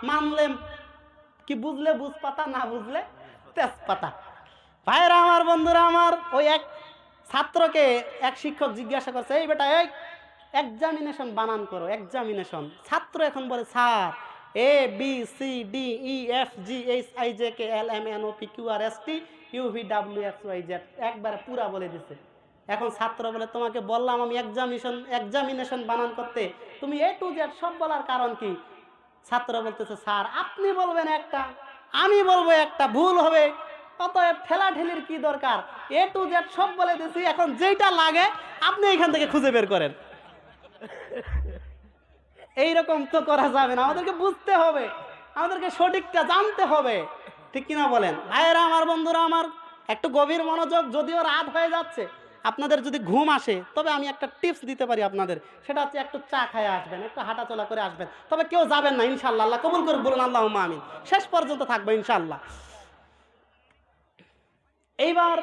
মানলে কি, বুঝলে বুঝ পাতা, না বুঝলে তেজপাতা। ভাইরা আমার, বন্ধুরা আমার, ওই এক ছাত্রকে এক শিক্ষক জিজ্ঞাসা করছে, এই বেটা এই এক্সামিনেশন বানান করো, এক্সামিনেশন। ছাত্র এখন বলে, sir A B C D E F G H I J K L M N O P Q R S T U V W X Y Z, একবারে পুরা বলে দিছে। এখন ছাত্র বলে, তোমাকে বললাম আমি এক্সামিনেশন বানান করতে, তুমি এ টু জেড সব বলার কারণ কি? ছাত্র বলতেছে, স্যার আপনি বলবেন একটা, আমি বলবো একটা, ভুল হবে, অতএব ঠেলাঠেলির কি দরকার, এ টু জেড সব বলে দিছি, এখন যেটা লাগে আপনি এখান থেকে খুঁজে বের করেন। এইরকম তো করা যাবে না, আমাদেরকে বুঝতে হবে, আমাদেরকে সঠিকটা জানতে হবে, ঠিক কিনা বলেন? ভাইয়েরা আমার, বন্ধুরা আমার, একটু গভীর মনোযোগ। যদিও রাত হয়ে যাচ্ছে, আপনাদের যদি ঘুম আসে তবে আমি একটা টিপস দিতে পারি আপনাদের, সেটা হচ্ছে একটু চা খায় আসবেন, একটু হাঁটাচলা করে আসবেন, তবে কেউ যাবেন না ইনশাল্লাহ, আল্লাহ কবুল করে বলুন আল্লাহুম্মা আমিন, শেষ পর্যন্ত থাকবো ইনশাল্লাহ। এইবার